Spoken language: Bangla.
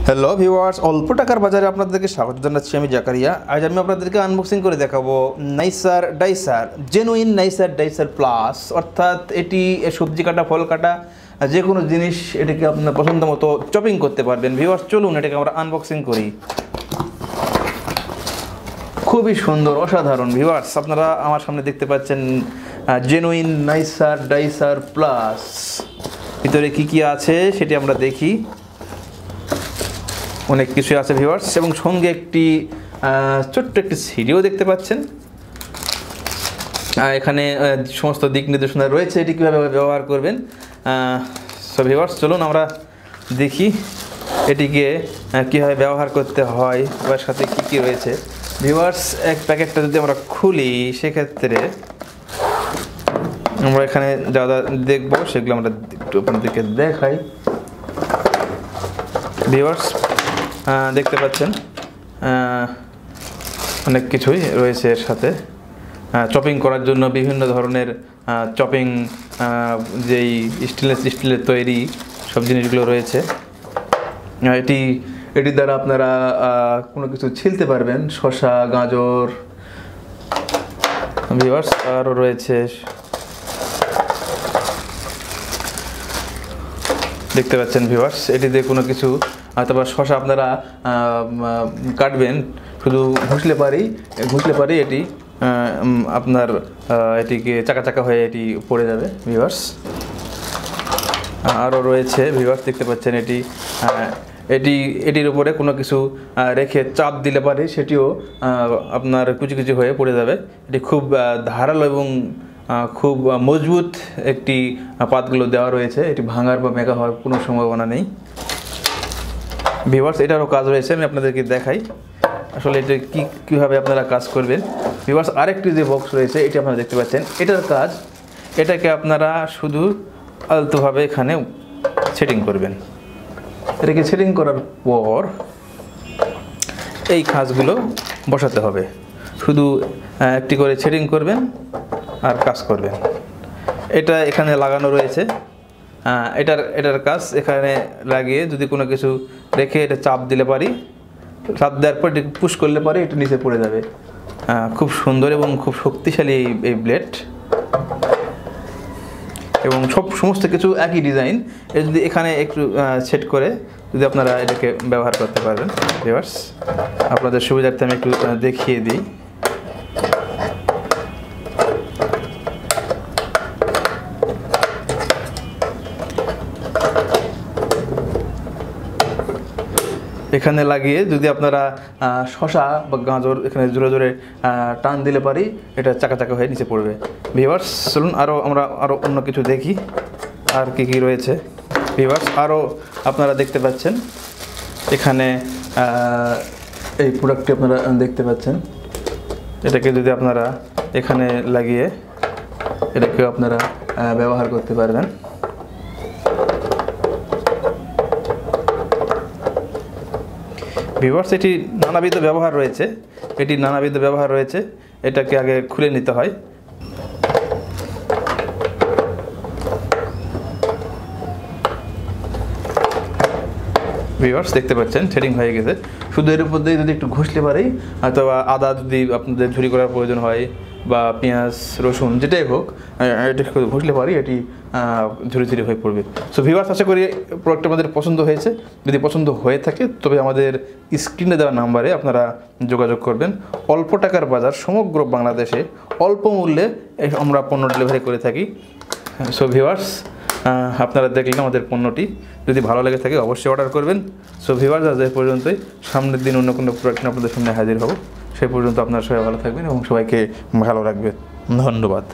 হ্যালো ভিউয়ার্স, অল্প টাকার বাজারে আপনাদেরকে স্বাগত জানাচ্ছি। আমি জাকারিয়া। আজ আমি আপনাদেরকে আনবক্সিং করে দেখাবো নাইসার ডাইসার, জেনুইন নাইসার ডাইসার প্লাস। অর্থাৎ এটি সবজি কাটা, ফল কাটা, যে কোনো জিনিস এটাকে আপনার পছন্দ মতো চপিং করতে পারবেন। ভিউয়ার্স, চলুন এটাকে আমরা আনবক্সিং করি। খুবই সুন্দর, অসাধারণ। ভিউয়ার্স, আপনারা আমার সামনে দেখতে পাচ্ছেন জেনুইন নাইসার ডাইসার প্লাস। ভিতরে কি কি আছে সেটি আমরা দেখি। অনেক কিছু আছে ভিউয়ার্স, এবং সঙ্গে একটি ছোট্ট একটি সিডিও দেখতে পাচ্ছেন। এখানে সমস্ত দিক নির্দেশনা রয়েছে, এটি কীভাবে ব্যবহার করবেন। সো ভিউয়ার্স, চলুন আমরা দেখি এটিকে কীভাবে ব্যবহার করতে হয়, ওর সাথে কী কী রয়েছে। ভিউয়ার্স, এক প্যাকেটটা যদি আমরা খুলি, সেক্ষেত্রে আমরা এখানে যা যা দেখবো সেগুলো আমরা একটু আপনাদেরকে দেখাই। ভিউয়ার্স, দেখতে পাচ্ছেন অনেক কিছুই রয়েছে এর সাথে। চপিং করার জন্য বিভিন্ন ধরনের চপিং, যেই স্টিলের তৈরি সব জিনিসগুলো রয়েছে। এটির দ্বারা আপনারা কোনো কিছু ছিলতে পারবেন, শসা, গাজর। ভিউয়ার্স, আরও রয়েছে, দেখতে পাচ্ছেন ভিউয়ার্স, এটিতে কোনো কিছু অথবা শসা আপনারা কাটবেন, শুধু ঘুষলে পারি এটি আপনার এটিকে চাকা চাকা হয়ে এটি পড়ে যাবে। ভিউয়ার্স, আরও রয়েছে ভিউয়ার্স, দেখতে পাচ্ছেন এটির উপরে কোনো কিছু রেখে চাপ দিলে পারে সেটিও আপনার কুচি কুচি হয়ে পড়ে যাবে। এটি খুব ধারালো এবং খুব মজবুত একটি পাতগুলো দেওয়া রয়েছে। এটি ভাঙার বা মেকা হওয়ার কোনো সম্ভাবনা নেই। ভিউয়ার্স, এটারও কাজ রয়েছে, আমি আপনাদেরকে দেখাই আসলে এটা কীভাবে আপনারা কাজ করবেন। ভিউয়ার্স, আরেকটি যে বক্স রয়েছে এটি আপনারা দেখতে পাচ্ছেন, এটার কাজ, এটাকে আপনারা শুধু আলতোভাবে এখানে সেটিং করবেন। এটাকে সেটিং করার পর এই খাঁজগুলো বসাতে হবে। শুধু একটি করে সেটিং করবেন আর কাজ করবেন। এটা এখানে লাগানো রয়েছে। এটার কাজ এখানে লাগিয়ে যদি কোনো কিছু রেখে এটা চাপ দিলে পারি, চাপ দেওয়ার পর এটি পুশ করলে পারে এটা নিচে পড়ে যাবে। খুব সুন্দর এবং খুব শক্তিশালী এই ব্লেড, এবং সমস্ত কিছু একই ডিজাইন। এটা যদি এখানে একটু সেট করে যদি আপনারা এটাকে ব্যবহার করতে পারবেন। ভিউয়ার্স, আপনাদের সুবিধার্থে আমি একটু দেখিয়ে দিই। এখানে লাগিয়ে যদি আপনারা শসা বা গাজর এখানে জোরে জোরে টান দিলে পারি এটা চাকা চাকা হয়ে নিচে পড়বে। ভিউয়ার্স, চলুন আমরা আরও অন্য কিছু দেখি আর কি কি রয়েছে। ভিউয়ার্স, আরও আপনারা দেখতে পাচ্ছেন এখানে এই প্রোডাক্টটি আপনারা দেখতে পাচ্ছেন। এটাকে যদি আপনারা এখানে লাগিয়ে এটাকেও আপনারা ব্যবহার করতে পারবেন। ভিউয়ার্স, এটি নানাবিধ ব্যবহার রয়েছে। এটাকে আগে খুলে নিতে হয়। ভিউয়ার্স, দেখতে পাচ্ছেন সেটিং হয়ে গেছে। শুধু এর উপর দিয়ে যদি একটু ঘষলে পারি, অথবা আদা যদি আপনাদের ঝুরি করার প্রয়োজন হয়, বা পেঁয়াজ, রসুন, যেটাই হোক, এটা ঘষলে পারি এটি ঝুরি ঝুরি হয়ে পড়বে। সো ভিউয়ার্স, আশা করি প্রোডাক্ট আমাদের পছন্দ হয়েছে। যদি পছন্দ হয়ে থাকে তবে আমাদের স্ক্রিনে দেওয়া নাম্বারে আপনারা যোগাযোগ করবেন। অল্প টাকার বাজার, সমগ্র বাংলাদেশে অল্প মূল্যে আমরা পণ্য ডেলিভারি করে থাকি। সো ভিউয়ার্স, আপনারা দেখলেন আমাদের পণ্যটি, যদি ভালো লেগে থাকে অবশ্যই অর্ডার করবেন। সো ভিউয়ার্স, আজ এই পর্যন্তই। সামনের দিন অন্য কোনো প্রোডাক্ট আপনাদের সামনে হাজির হব। সেই পর্যন্ত আপনারা সবাই ভালো থাকবেন এবং সবাইকে ভালো রাখবেন। ধন্যবাদ।